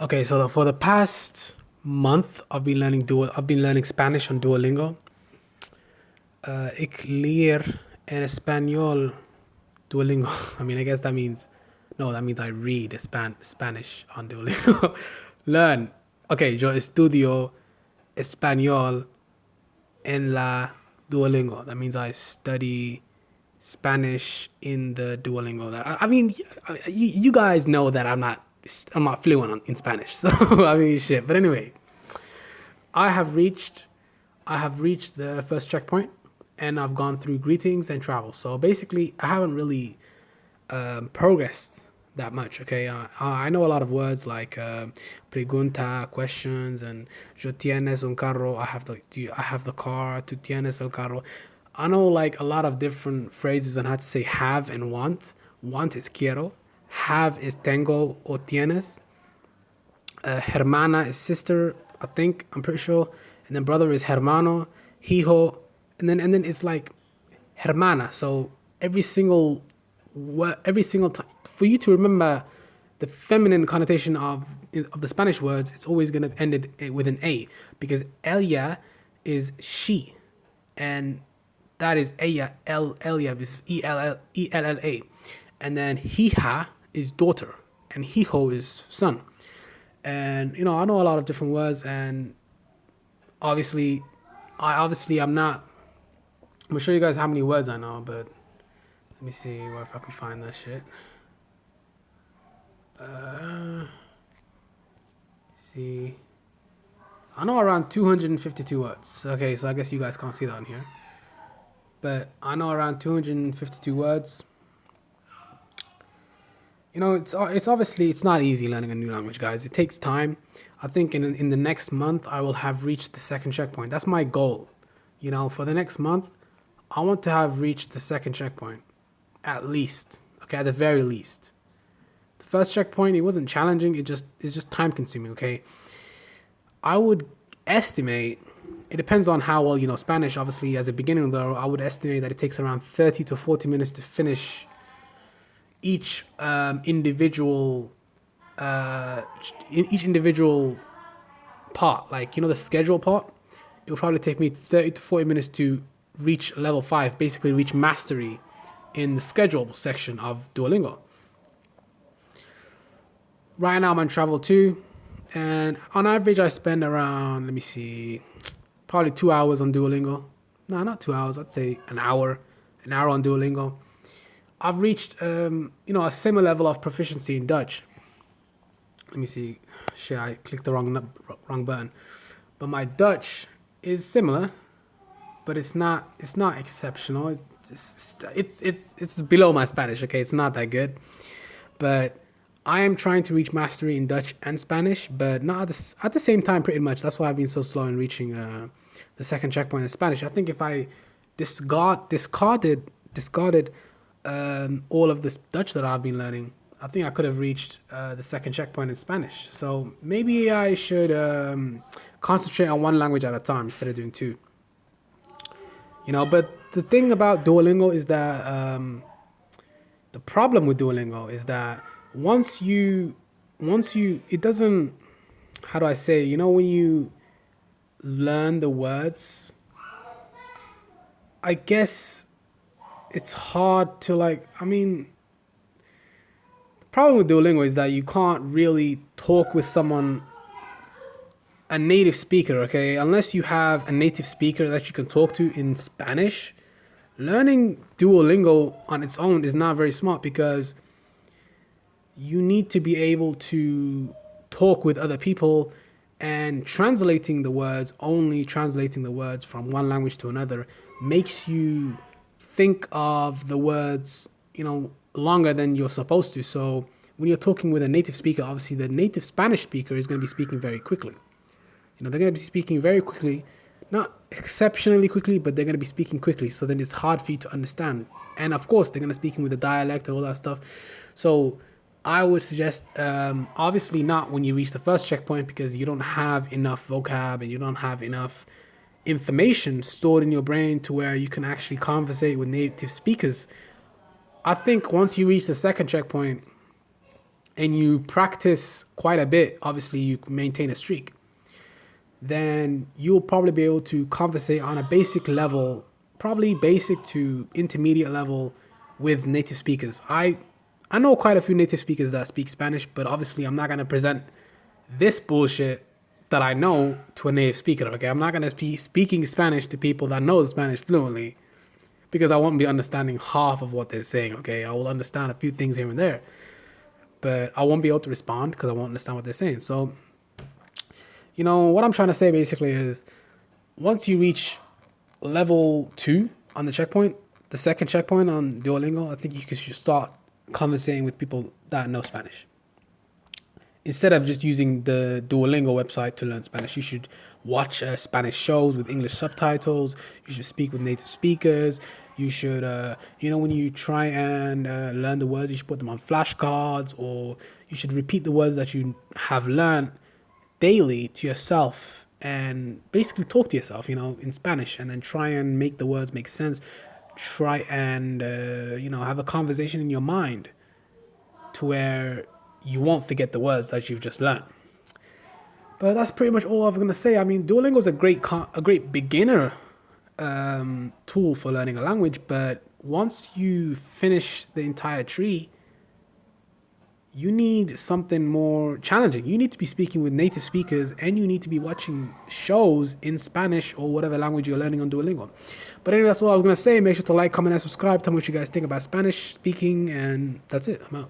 Okay, so for the past month, I've been learning Spanish on Duolingo. Ik leer en español Duolingo. I mean, I guess that means no, that means I read Spanish on Duolingo. Learn. Okay, yo estudio español en la Duolingo. That means I study Spanish in the Duolingo. I mean, you guys know that I'm not fluent in Spanish, so I mean, shit. But anyway, I have reached I have reached the first checkpoint, and I've gone through greetings and travel. So basically, I haven't really progressed that much. Okay, I know a lot of words like pregunta, questions, and yo tienes un carro. I have the car. Tú tienes el carro. I know like a lot of different phrases on how to say have and want. Want is quiero. Have is tengo o tienes. Hermana is sister, I think. I'm pretty sure. And then brother is hermano, hijo, and then it's like hermana. So every single word, every single time for you to remember the feminine connotation of the Spanish words, it's always gonna end it with an a, because ella is she, and that is ella. Ella is ella, and then hija is daughter, and hijo is son. And I know a lot of different words, and obviously, I'm not. I'm gonna show you guys how many words I know, but let me see if I can find that shit. See, I know around 252 words. Okay, so I guess you guys can't see that on here, but I know around 252 words. It's obviously it's not easy learning a new language, guys. It takes time. I think in the next month I will have reached the second checkpoint. That's my goal. For the next month, I want to have reached the second checkpoint, at least. Okay, at the very least. The first checkpoint, it wasn't challenging. It's just time consuming. Okay, I would estimate. It depends on how well you know Spanish. Obviously, as a beginner, though, I would estimate that it takes around 30 to 40 minutes to finish each individual in each individual part, like the schedule part. It will probably take me 30 to 40 minutes to reach level 5, basically reach mastery in the schedule section of Duolingo. Right now I'm on travel 2, and on average I spend around, let me see, probably 2 hours on Duolingo. No, not 2 hours, I'd say an hour on Duolingo. I've reached, a similar level of proficiency in Dutch. Let me see. Shit, I clicked the wrong button. But my Dutch is similar, but it's not exceptional. It's below my Spanish. Okay, it's not that good. But I am trying to reach mastery in Dutch and Spanish, but not at the same time. Pretty much. That's why I've been so slow in reaching the second checkpoint in Spanish. I think if I discarded all of this Dutch that I've been learning, I think I could have reached the second checkpoint in Spanish. So maybe I should concentrate on one language at a time instead of doing two. But the thing about Duolingo is that the problem with Duolingo is that it doesn't. How do I say? When you learn the words, I guess it's hard to the problem with Duolingo is that you can't really talk with someone, a native speaker, okay? Unless you have a native speaker that you can talk to in Spanish. Learning Duolingo on its own is not very smart, because you need to be able to talk with other people, and only translating the words from one language to another makes you think of the words, longer than you're supposed to. So when you're talking with a native speaker, obviously the native Spanish speaker is going to be speaking very quickly. They're going to be speaking very quickly, not exceptionally quickly, but they're going to be speaking quickly. So then it's hard for you to understand. And of course, they're going to be speaking with a dialect and all that stuff. So I would suggest, obviously not when you reach the first checkpoint, because you don't have enough vocab and you don't have enough information stored in your brain to where you can actually conversate with native speakers. I think once you reach the second checkpoint, and you practice quite a bit, obviously you maintain a streak, then you'll probably be able to conversate on a basic level, probably basic to intermediate level with native speakers. I know quite a few native speakers that speak Spanish, but obviously I'm not going to present this bullshit that I know to a native speaker. Okay, I'm not going to be speaking Spanish to people that know Spanish fluently because I won't be understanding half of what they're saying. Okay, I will understand a few things here and there, but I won't be able to respond because I won't understand what they're saying. So, what I'm trying to say basically is once you reach level 2 on the checkpoint, the second checkpoint on Duolingo, I think you should start conversating with people that know Spanish. Instead of just using the Duolingo website to learn Spanish, you should watch Spanish shows with English subtitles. You should speak with native speakers. You should, when you try and learn the words, you should put them on flashcards, or you should repeat the words that you have learned daily to yourself and basically talk to yourself, in Spanish, and then try and make the words make sense. Try and, have a conversation in your mind to where you won't forget the words that you've just learned. But that's pretty much all I was going to say. I mean, Duolingo is a great beginner tool for learning a language, but once you finish the entire tree, you need something more challenging. You need to be speaking with native speakers, and you need to be watching shows in Spanish or whatever language you're learning on Duolingo. But anyway, that's all I was going to say. Make sure to like, comment, and subscribe. Tell me what you guys think about Spanish speaking, and that's it. I'm out.